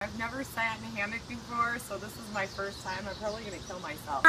I've never sat in a hammock before, so this is my first time. I'm probably going to kill myself.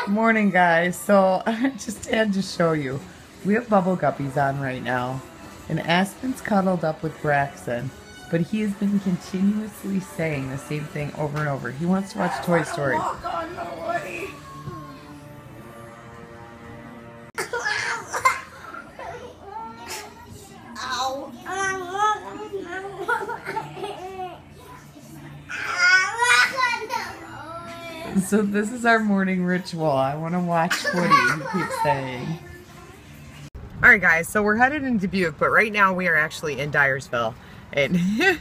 Morning guys, so I just had to show you. We have bubble guppies on right now, and Aspen's cuddled up with Braxton, but he has been continuously saying the same thing over and over. He wants to watch Toy Story. Walk on the way. Ow. So this is our morning ritual. I want to watch Woody, he keeps saying. Alright guys, so we're headed into Dubuque, but right now we are actually in Dyersville. And you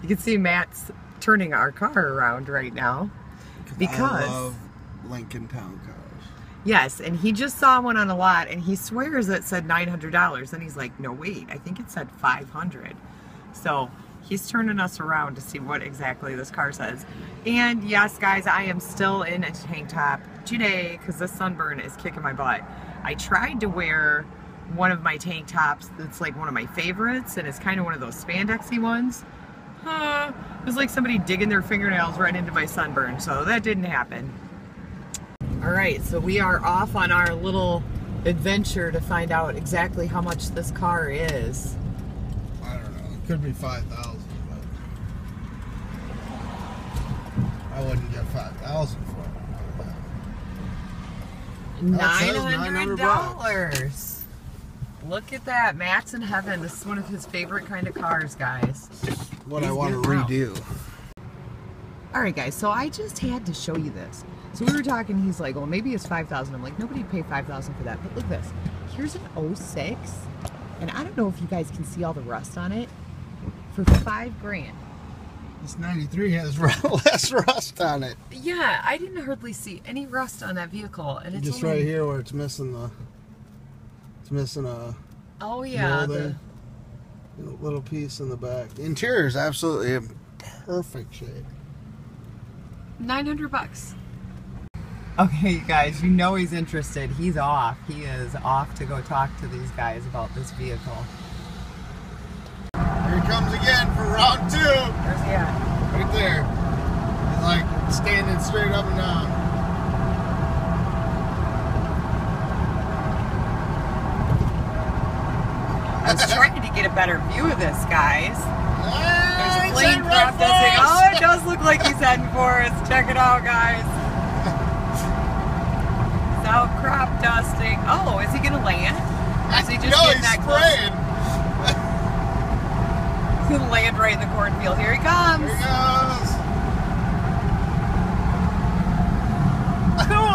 can see Matt's turning our car around right now. Because I love Lincoln Town cars. Yes, and he just saw one on a lot and he swears it said $900. And he's like, no wait, I think it said $500. So he's turning us around to see what exactly this car says. And yes, guys, I am still in a tank top today because this sunburn is kicking my butt. I tried to wear one of my tank tops that's like one of my favorites, and it's kind of one of those spandexy ones. It was like somebody digging their fingernails right into my sunburn, so that didn't happen. Alright, so we are off on our little adventure to find out exactly how much this car is. I don't know. It could be 5,000, but I wouldn't get 5,000 for it. $900. Look at that. Matt's in heaven. This is one of his favorite kind of cars, guys. What I want to redo. Alright guys, so I just had to show you this. So we were talking, he's like, well maybe it's 5,000. I'm like, nobody'd pay 5,000 for that. But look at this. Here's an 06. And I don't know if you guys can see all the rust on it. For $5 grand. This 93 has less rust on it. Yeah, I didn't hardly see any rust on that vehicle, and it's just only... right here where it's missing the. It's missing a. Oh yeah, a little piece in the back. The interior is absolutely in perfect shape. $900. Okay, you guys, you know he's interested. He's off. He is off to go talk to these guys about this vehicle. Here he comes again for round 2. Where's he at? Right there. He's like standing straight up and down. I was trying to get a better view of this, guys. There's a plane crop dusting. Oh, it does look like he's heading for us. Check it out, guys. He's out crop dusting. Oh, is he going to land? Or is he just getting that spraying. He's going to land right in the cornfield. Here he comes. Here he goes. Cool.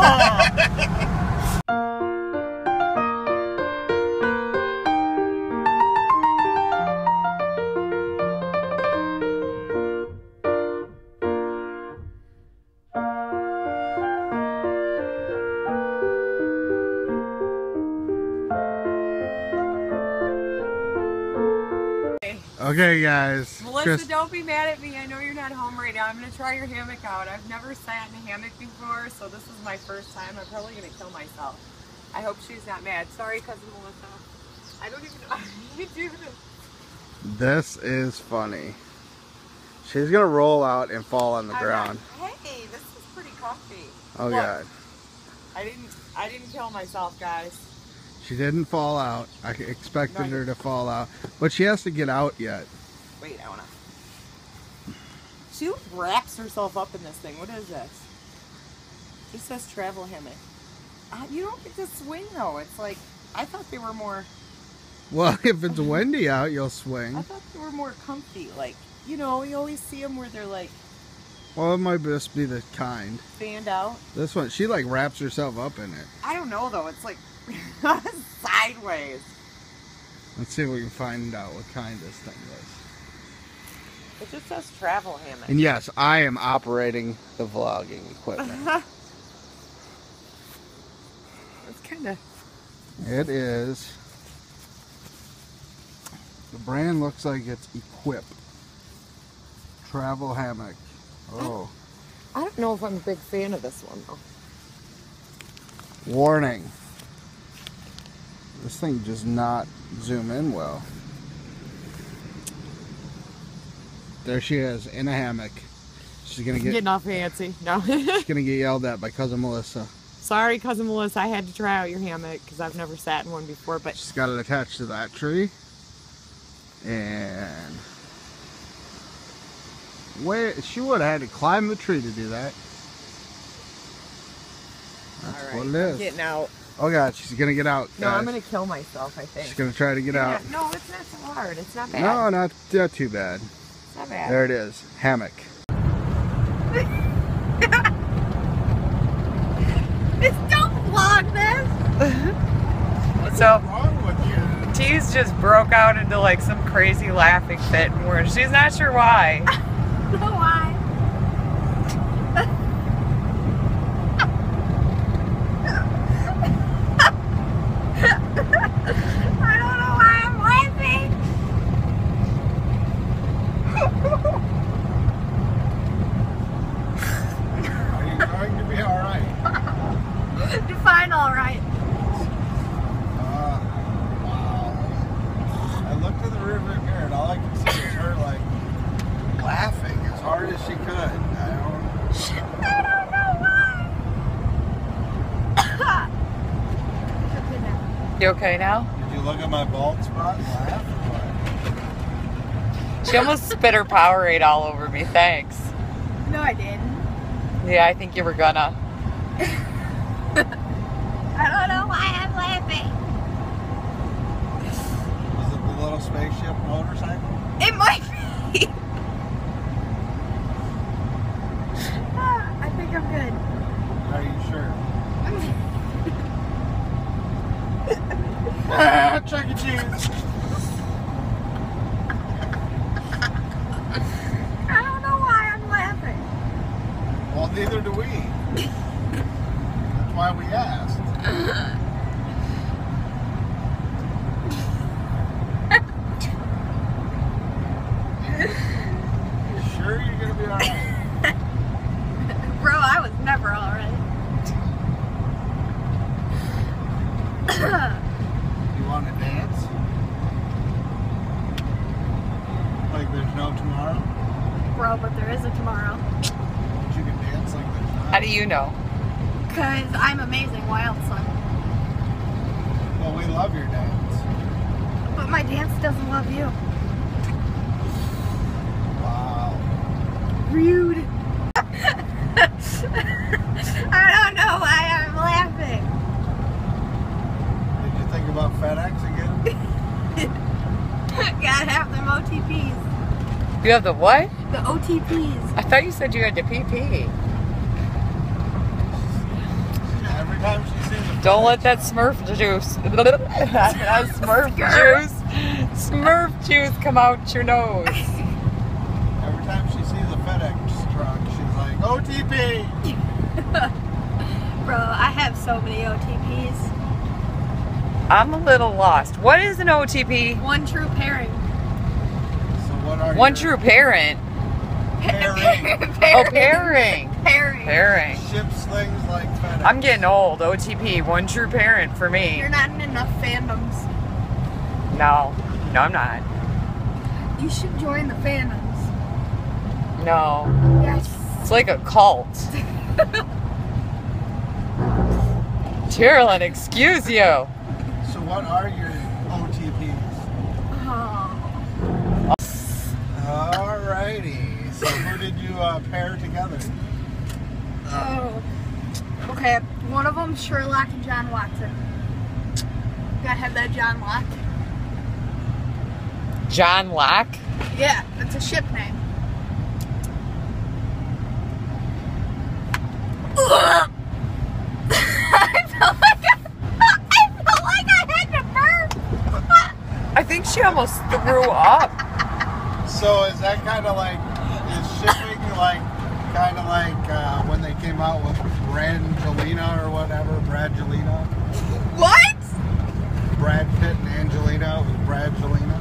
Okay, guys. Melissa, don't be mad at me. I know you're not home right now. I'm going to try your hammock out. I've never sat in a hammock before, so this is my first time. I'm probably going to kill myself. I hope she's not mad. Sorry, Cousin Melissa. I don't even know how you do this. This is funny. She's going to roll out and fall on the ground. Hey, this is pretty comfy. Oh, look, God. I didn't kill myself, guys. She didn't fall out. I expected her to fall out. But she has to get out yet. Wait, I wanna... She wraps herself up in this thing. What is this? It says travel hammock. You don't get to swing though. It's like, I thought they were more... Well, if it's windy out, you'll swing. I thought they were more comfy. Like, you know, you always see them where they're like... Well, it might just be the kind. Stand out. This one, she like wraps herself up in it. I don't know though. It's like... sideways. Let's see if we can find out what kind this thing is. It just says travel hammock. And yes, I am operating the vlogging equipment. It's kind of... It is. The brand looks like it's Equip. Travel hammock. Oh. I don't know if I'm a big fan of this one, though. Warning. This thing does not zoom in well. There she is, in a hammock. She's gonna get... Getting all fancy. No. She's gonna get yelled at by Cousin Melissa. Sorry, Cousin Melissa, I had to try out your hammock because I've never sat in one before, but... She's got it attached to that tree. And... wait, she would have had to climb the tree to do that. That's all right, what it is. I'm getting out. Oh God, she's gonna get out. No, guys. I'm gonna kill myself, I think. She's gonna try to get out. No, it's not so hard. It's not bad. No, not too bad. It's not bad. There it is. Hammock. Don't vlog this. So, T's just broke out into like some crazy laughing fit, and she's not sure why. Why? I don't know why I'm laughing. Are you going to be alright? Define alright. Wow. I looked at the river here and all I could see was her like laughing as hard as she could. I don't know why. Okay, now. You okay now? Did you look at my bald spot and laugh or what? She almost spit her Powerade all over me. Thanks. No, I didn't. Yeah, I think you were gonna. I don't know why I'm laughing. Was it the little spaceship motorcycle? It might be. I think I'm good. Are you sure? Chuck E. Cheese. I don't know why I'm laughing. Well, neither do we. That's why we asked. You sure you're gonna be alright? Bro, I was never alright. You want to dance? Like there's no tomorrow? Bro, but there is a tomorrow. But you can dance like there's not? How do you know? Because I'm amazing, wild son. Well, we love your dance. But my dance doesn't love you. Wow. Rude. I don't know why I'm laughing. Did you think about FedEx again? Gotta have them OTPs. You have the what? The OTPs. I thought you said you had the PP. Every time she sees a Don't let that Smurf juice, Smurf juice come out your nose. Every time she sees a FedEx truck, she's like, OTP! Bro, I have so many OTPs. I'm a little lost. What is an OTP? One true pairing. So what are One your true parent. pairing? Oh, pairing. Pairing. Pairing. Ship slings like FedEx. I'm getting old. OTP. One true parent for me. You're not in enough fandoms. No. No, I'm not. You should join the fandoms. No. Yes. It's like a cult. Tearlyn, excuse you. So what are your OTPs? Oh. Alrighty. So who did you pair together? Oh. Okay. One of them, Sherlock and John Watson. Gotta have that John Locke. John Locke? Yeah, that's a ship name. I felt like I had to burp. I think she almost threw up. So So is that kind of like, is shipping like, kind of like when they came out with Brangelina or whatever, Bradgelina? What? Brad Pitt and Angelina with Bradgelina?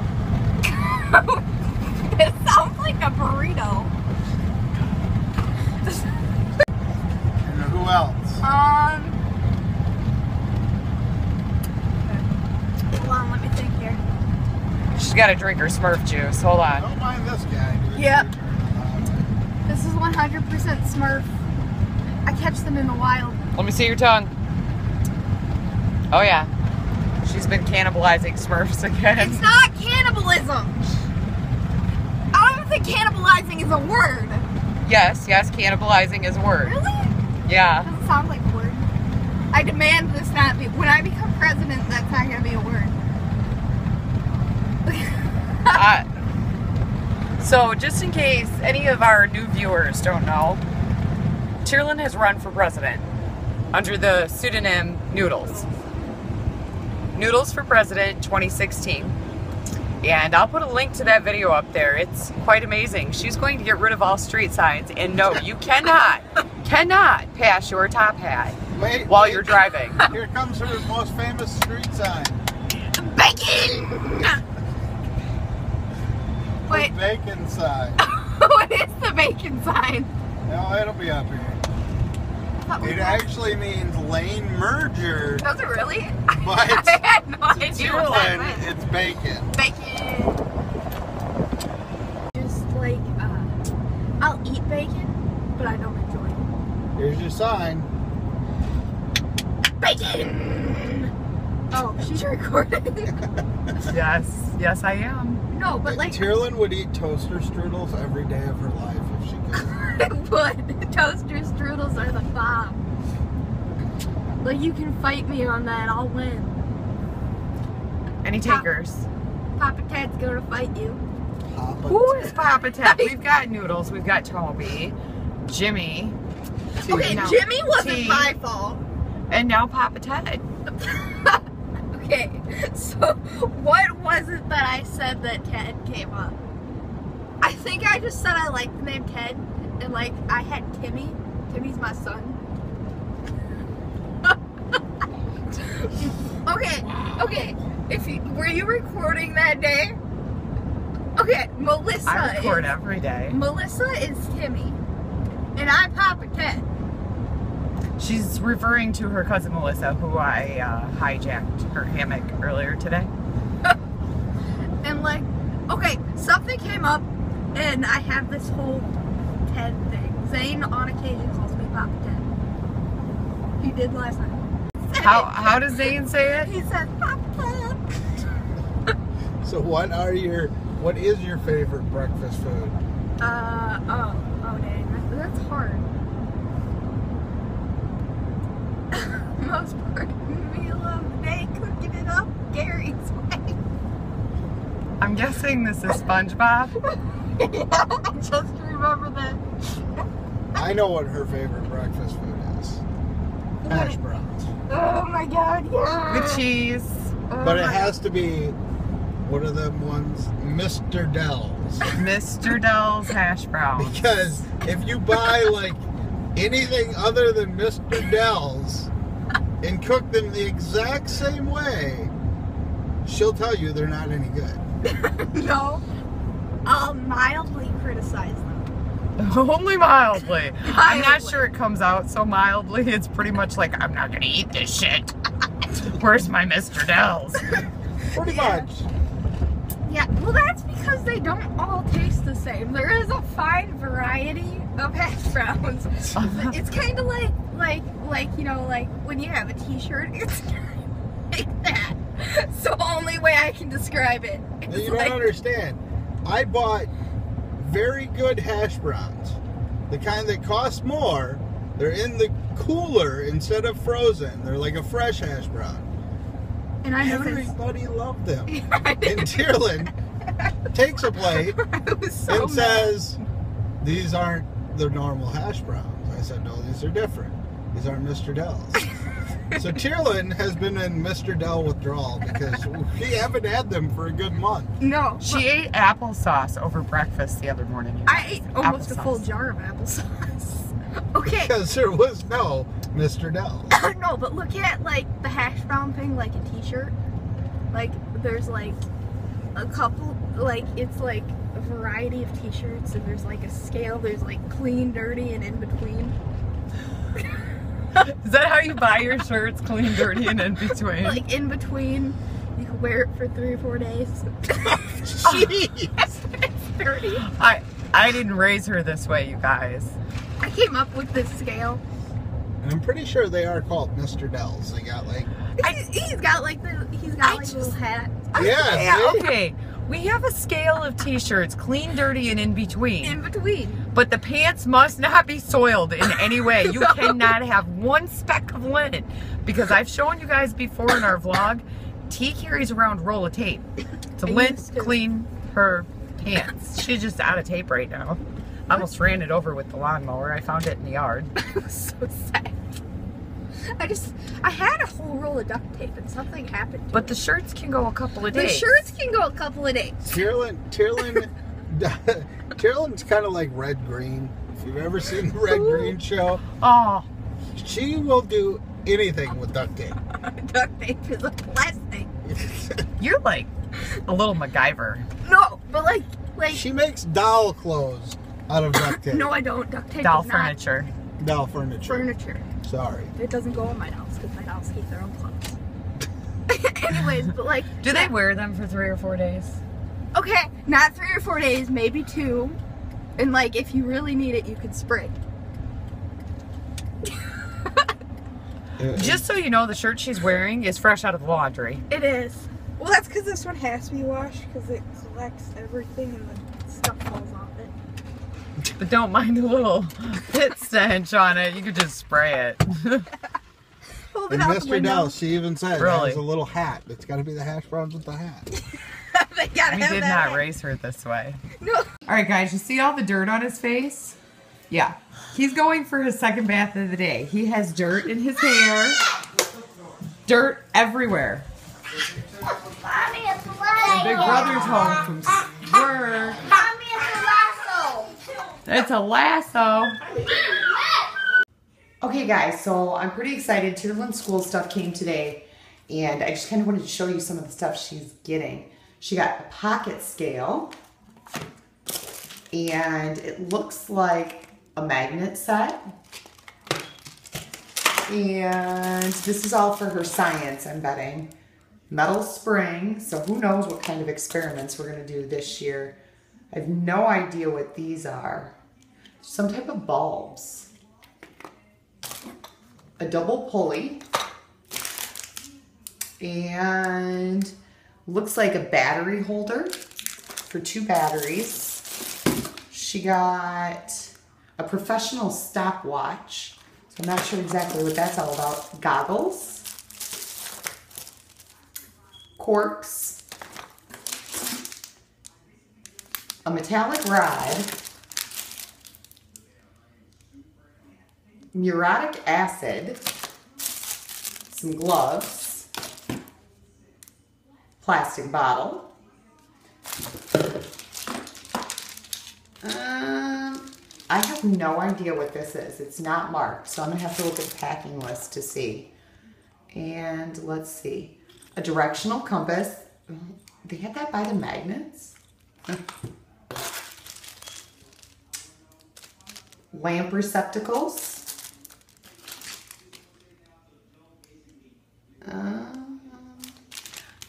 It sounds like a burrito. And who else? Hold on, let me think here. She's got to drink her Smurf juice. Hold on. Don't mind this guy, dude. Yep. This is 100% Smurf. I catch them in the wild. Let me see your tongue. Oh yeah. She's been cannibalizing Smurfs again. It's not cannibalism. I don't think cannibalizing is a word. Yes, cannibalizing is a word. Really? Yeah. Doesn't sound like a word. I demand this not be. When I become president, that's not going to be a word. So, just in case any of our new viewers don't know, Tearlyn has run for president under the pseudonym Noodles. Noodles for President 2016. And I'll put a link to that video up there. It's quite amazing. She's going to get rid of all street signs. And no, you cannot pass your top hat while you're driving. Here comes her most famous street sign. Bacon! Wait. The bacon sign. What is the bacon sign? No, it'll be up here. It actually means lane merger. Does it really? But I had no idea what that Tearlyn, meant. it's bacon. Bacon. Just like, I'll eat bacon, but I don't enjoy it. Here's your sign. Bacon! Oh, she's recording. Yes, I am. No, but like... Tearlyn would eat toaster strudels every day of her life if she could. But toaster strudels are the bomb. Like, you can fight me on that, I'll win. Any takers? Papa Ted's gonna fight you. Who is Papa Ted? We've got Noodles, we've got Toby, Jimmy. Okay, now Jimmy wasn't T, my fault. And now Papa Ted. Okay, so what was it that I said that Ted came up? I think I just said I liked the name Ted, and like I had Timmy. Timmy's my son. Okay. Were you recording that day? Okay, Melissa. I record every day. Melissa is Timmy, and I'm Papa Ted. She's referring to her cousin Melissa, who I hijacked her hammock earlier today. And like, okay, something came up, and I have this whole Ted thing. Zane on occasion calls me Papa Ted. He did last night. How does Zane say it? He said Papa Ted. So what is your favorite breakfast food? Oh dang, that's hard. Most part meal of the day, cooking it up Gary's way. I'm guessing this is SpongeBob. Yeah, I just remember that. I know what her favorite breakfast food is. Hash browns. Oh my god, yeah. With cheese. But it has to be, what are them ones? Mr. Dell's. Mr. Dell's hash browns. Because if you buy like anything other than Mr. Dell's and cook them the exact same way, she'll tell you they're not any good. No, I'll mildly criticize them. Only mildly. I'm not Mildly. sure it comes out so mildly. It's pretty much like, I'm not gonna eat this shit. Where's my Mr. Dell's? Pretty much. Yeah, well that's because they don't all taste the same. There is a fine variety of hash browns. It's kind of like you know, like when you have a t-shirt, it's like that. So only way I can describe it. Now, you don't understand. I bought very good hash browns. The kind that cost more. They're in the cooler instead of frozen. They're like a fresh hash brown. And I know Everybody loved them. And Tearlyn takes a plate so and says, these aren't the normal hash browns. I said, no, these are different. These aren't Mr. Dell's. So Tearlyn has been in Mr. Dell withdrawal because we haven't had them for a good month. No. She ate applesauce over breakfast the other morning. I ate almost a full Applesauce. jar of applesauce. Okay. Because there was no Mr. Dell. No, but look at like the hash brown thing, like a t-shirt. Like there's like a couple, like it's like a variety of t-shirts, and there's like a scale. There's like clean, dirty, and in between. Is that how you buy your shirts? Clean, dirty, and in between? Like in between, you can wear it for 3 or 4 days. Jeez. It's dirty. I didn't raise her this way, you guys. I came up with this scale. And I'm pretty sure they are called Mr. Dells. They got like... He's got like a little hat. Yeah, see? Okay. We have a scale of t-shirts, clean, dirty, and in between. In between. But the pants must not be soiled in any way. You cannot have one speck of linen. Because I've shown you guys before in our vlog, T carries around a roll of tape to lint clean her pants. She's just out of tape right now. I almost ran it over with the lawnmower. I found it in the yard. I was so sad. I had a whole roll of duct tape and something happened to But it. the shirts can go a couple of The days. shirts can go a couple of days. Tearlyn's kind of like Red Green. If you've ever seen the Red Green show, Oh, she will do anything with duct tape. Duct tape is a plastic. you're like a little MacGyver. No, but like She makes doll clothes out of duct tape. no, I don't. Duct tape Doll is not furniture. Doll furniture. furniture. Sorry. It doesn't go in my house because my house keep their own clothes. Anyways, but like, Do they wear them for 3 or 4 days? okay, not 3 or 4 days, maybe 2, and like if you really need it, you could spray. Just so you know, the shirt she's wearing is fresh out of the laundry. It is. Well, that's because this one has to be washed because it collects everything and the stuff falls off it. But don't mind the little pit stench on it. You could just spray it. Hold it And out the Mr. window. Dell, she even said, Really? has a little hat. It's got to be the hash browns with the hat. They gotta We have did that. not raise her this way. No. All right, guys, you see all the dirt on his face? Yeah. He's going for his second bath of the day. He has dirt in his hair. Dirt everywhere. Mommy, it's a lasso. Big brother's home from work. Mommy, it's a lasso. It's a lasso. Okay, guys, so I'm pretty excited. Tearlyn's school stuff came today, and I just kind of wanted to show you some of the stuff she's getting. She got a pocket scale, and it looks like a magnet set. And this is all for her science, I'm betting. Metal spring, so who knows what kind of experiments we're going to do this year. I have no idea what these are. Some type of bulbs. A double pulley. And looks like a battery holder for 2 batteries. She got a professional stopwatch. So I'm not sure exactly what that's all about. Goggles. Corks. A metallic rod. Muriatic acid. Some gloves. Plastic bottle. I have no idea what this is. It's not marked, so I'm gonna have to look at the packing list to see. And let's see. A directional compass. They had that by the magnets. Lamp receptacles.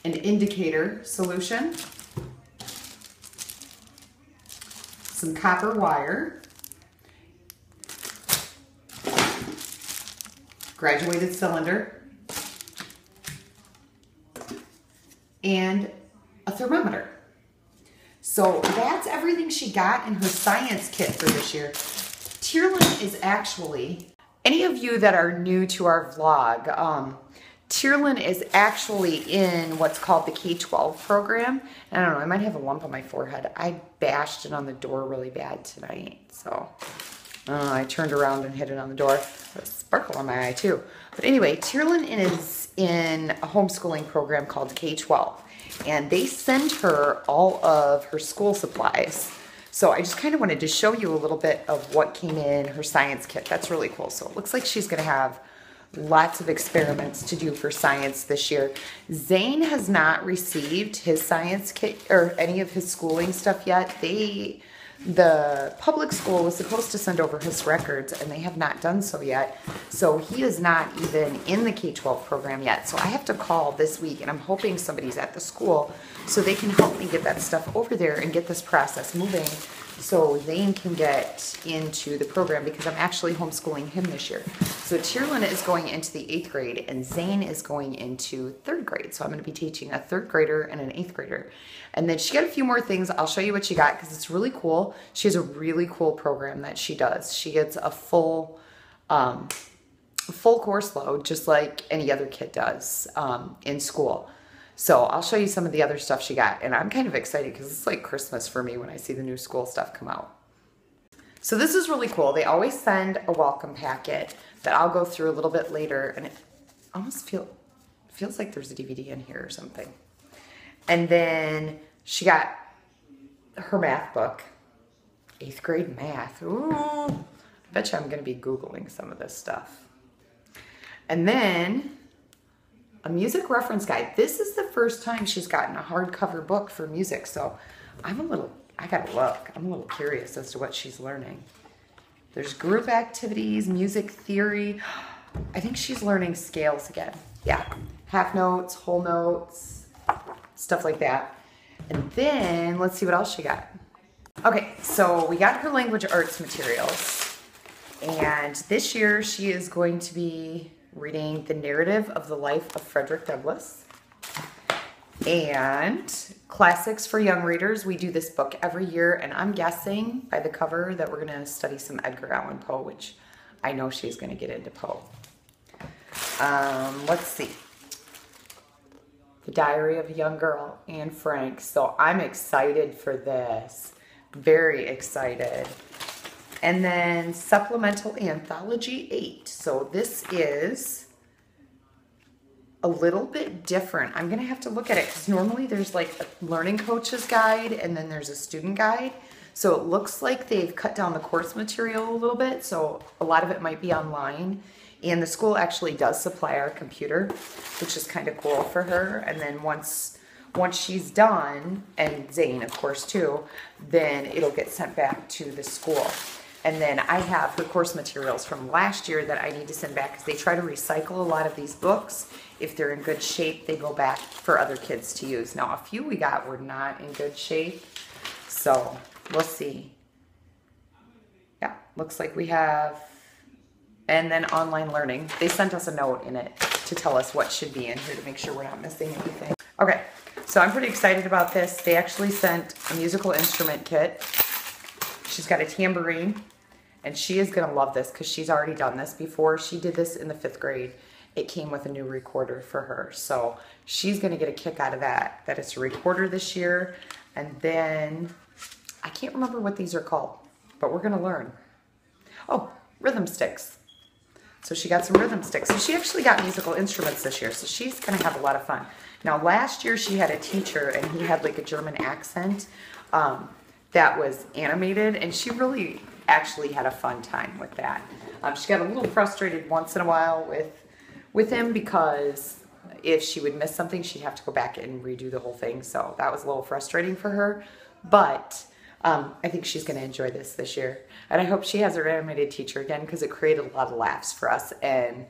An indicator solution. Some copper wire. Graduated cylinder. And a thermometer. So that's everything she got in her science kit for this year. Tearlyn is actually, any of you that are new to our vlog, Tearlyn is actually in what's called the K-12 program. And I don't know, I might have a lump on my forehead. I bashed it on the door really bad tonight, so I turned around and hit it on the door. A sparkle on my eye too. But anyway, Tearlyn is in a homeschooling program called K-12. And they send her all of her school supplies. So I just kind of wanted to show you a little bit of what came in her science kit. That's really cool. So it looks like she's going to have lots of experiments to do for science this year. Zane has not received his science kit or any of his schooling stuff yet. The public school was supposed to send over his records and they have not done so yet. So he is not even in the K-12 program yet. So I have to call this week and I'm hoping somebody's at the school so they can help me get that stuff over there and get this process moving so Zane can get into the program because I'm actually homeschooling him this year. So Tearlyn is going into the 8th grade and Zane is going into 3rd grade. So I'm going to be teaching a 3rd grader and an 8th grader. And then she got a few more things. I'll show you what she got because it's really cool. She has a really cool program that she does. She gets a full course load just like any other kid does in school. So I'll show you some of the other stuff she got. And I'm kind of excited because it's like Christmas for me when I see the new school stuff come out. So this is really cool. They always send a welcome packet that I'll go through a little bit later. And it almost feels like there's a DVD in here or something. And then she got her math book. 8th grade math. Ooh. I bet you I'm going to be Googling some of this stuff. And then a music reference guide. This is the first time she's gotten a hardcover book for music, so I gotta look. I'm a little curious as to what she's learning. There's group activities, music theory. I think she's learning scales again. Yeah, half notes, whole notes, stuff like that. And then let's see what else she got. Okay, so we got her language arts materials, and this year she is going to be reading The Narrative of the Life of Frederick Douglass and Classics for Young Readers. We do this book every year, and I'm guessing by the cover that we're going to study some Edgar Allan Poe, which I know she's going to get into Poe. Let's see. The Diary of a Young Girl, Anne Frank. So I'm excited for this. Very excited. And then Supplemental Anthology 8. So this is a little bit different. I'm going to have to look at it because normally there's like a learning coach's guide and then there's a student guide. So it looks like they've cut down the course material a little bit. So a lot of it might be online. And the school actually does supply our computer, which is kind of cool for her. And then once she's done, and Zane of course too, then it'll get sent back to the school. And then I have her course materials from last year that I need to send back because they try to recycle a lot of these books. If they're in good shape, they go back for other kids to use. Now, a few we got were not in good shape, so we'll see. Yeah, looks like we have, and then online learning. They sent us a note in it to tell us what should be in here to make sure we're not missing anything. Okay, so I'm pretty excited about this. They actually sent a musical instrument kit. She's got a tambourine, and she is going to love this because she's already done this before. She did this in the 5th grade. It came with a new recorder for her, so she's going to get a kick out of that. That it's a recorder this year, and then I can't remember what these are called, but we're going to learn. Oh, rhythm sticks. So she got some rhythm sticks. So she actually got musical instruments this year, so she's going to have a lot of fun. Now, last year she had a teacher, and he had like a German accent. That was animated, and she really actually had a fun time with that. She got a little frustrated once in a while with him because if she would miss something, she'd have to go back and redo the whole thing. So that was a little frustrating for her, but I think she's going to enjoy this year. And I hope she has her animated teacher again because it created a lot of laughs for us and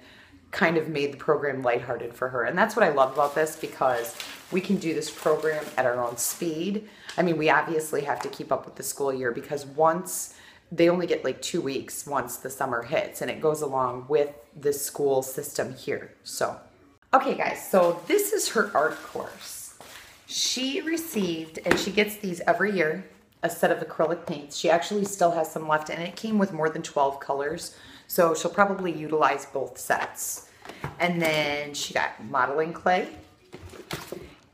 kind of made the program lighthearted for her. And that's what I love about this because we can do this program at our own speed. I mean, we obviously have to keep up with the school year because once they only get like 2 weeks once the summer hits, and it goes along with the school system here. So, okay guys, so this is her art course. She received, and she gets these every year, a set of acrylic paints. She actually still has some left, and it came with more than 12 colors. So she'll probably utilize both sets. And then she got modeling clay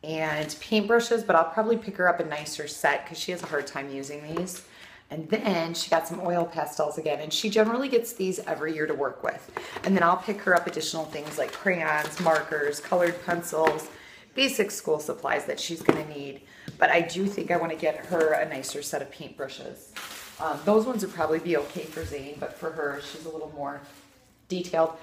and paintbrushes, but I'll probably pick her up a nicer set because she has a hard time using these. And then she got some oil pastels again, and she generally gets these every year to work with. And then I'll pick her up additional things like crayons, markers, colored pencils, basic school supplies that she's gonna need. But I do think I wanna get her a nicer set of paintbrushes. Those ones would probably be okay for Zane, but for her, she's a little more detailed.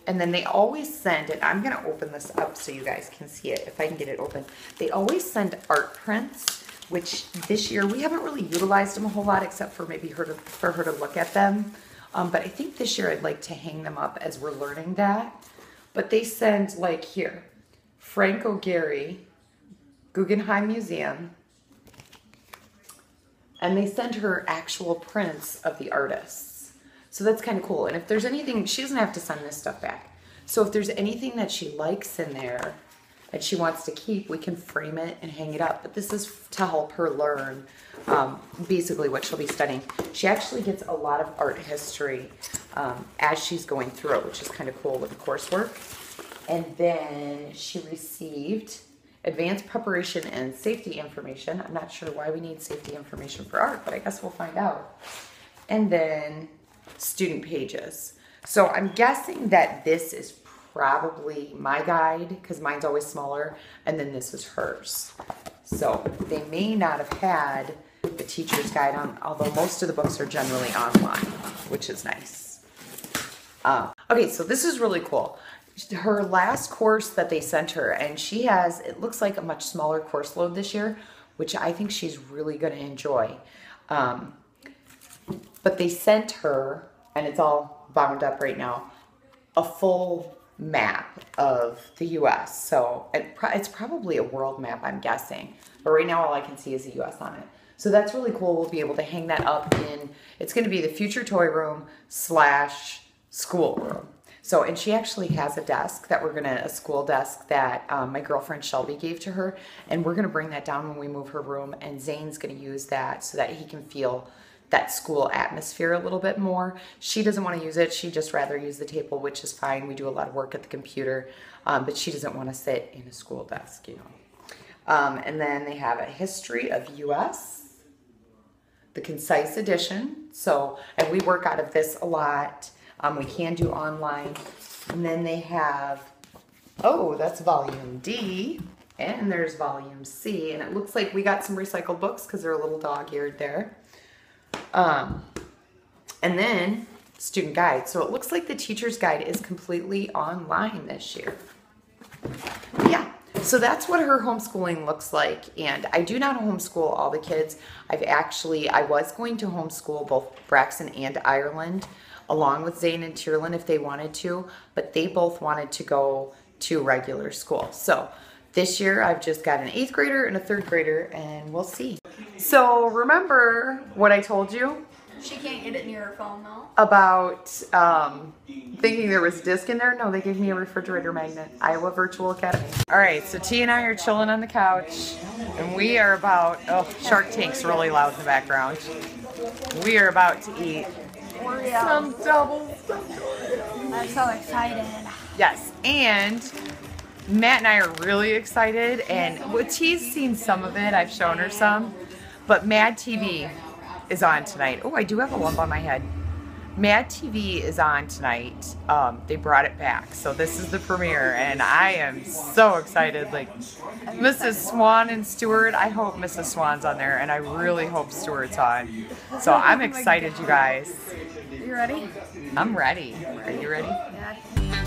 And then they always send, and I'm gonna open this up so you guys can see it, if I can get it open. They always send art prints, which this year we haven't really utilized them a whole lot except for maybe for her to look at them. But I think this year I'd like to hang them up as we're learning that. But they send, like here, Frank O'Gary, Guggenheim Museum, and they send her actual prints of the artists. So that's kind of cool. And if there's anything, she doesn't have to send this stuff back. So if there's anything that she likes in there that she wants to keep, we can frame it and hang it up. But this is to help her learn basically what she'll be studying. She actually gets a lot of art history as she's going through it, which is kind of cool with the coursework. And then she received advanced preparation and safety information. I'm not sure why we need safety information for art, but I guess we'll find out. And then student pages. So I'm guessing that this is probably my guide, because mine's always smaller, and then this is hers. So they may not have had the teacher's guide on, although most of the books are generally online, which is nice. Okay, so this is really cool. Her last course that they sent her, and she has, it looks like a much smaller course load this year, which I think she's really going to enjoy. But they sent her, and it's all bound up right now, a full map of the U.S. So it's probably a world map, I'm guessing. But right now all I can see is the U.S. on it. So that's really cool. We'll be able to hang that up in, it's going to be the future toy room / school room. So, and she actually has a desk that a school desk that my girlfriend Shelby gave to her. And we're going to bring that down when we move her room. And Zane's going to use that so that he can feel that school atmosphere a little bit more. She doesn't want to use it. She'd just rather use the table, which is fine. We do a lot of work at the computer, but she doesn't want to sit in a school desk, you know. And then they have a history of U.S., the concise edition. So, and we work out of this a lot. We can do online. And then they have, oh, that's volume D, and there's volume C. And it looks like we got some recycled books because they're a little dog-eared there. And then student guide. So it looks like the teacher's guide is completely online this year. Yeah, so that's what her homeschooling looks like. And I do not homeschool all the kids. I was going to homeschool both Braxton and Ireland along with Zane and Tearlyn if they wanted to, but they both wanted to go to regular school. So this year I've just got an 8th grader and a 3rd grader, and we'll see. So remember what I told you? She can't get it near her phone though. About thinking there was a disc in there? No, they gave me a refrigerator magnet. Iowa Virtual Academy. All right, so T and I are chilling on the couch, and we are about, oh, Shark Tank's really loud in the background. We are about to eat some double stuffed Oreos. I'm so excited. Yes, and Matt and I are really excited, and T's seen some of it. I've shown her some, but Mad TV is on tonight. Oh, I do have a lump on my head. Mad TV is on tonight. They brought it back, so this is the premiere, and I am so excited. Like Mrs. Swan and Stewart, I hope Mrs. Swan's on there, and I really hope Stewart's on. So I'm excited, you guys. You ready? I'm ready. Are you ready? Yeah.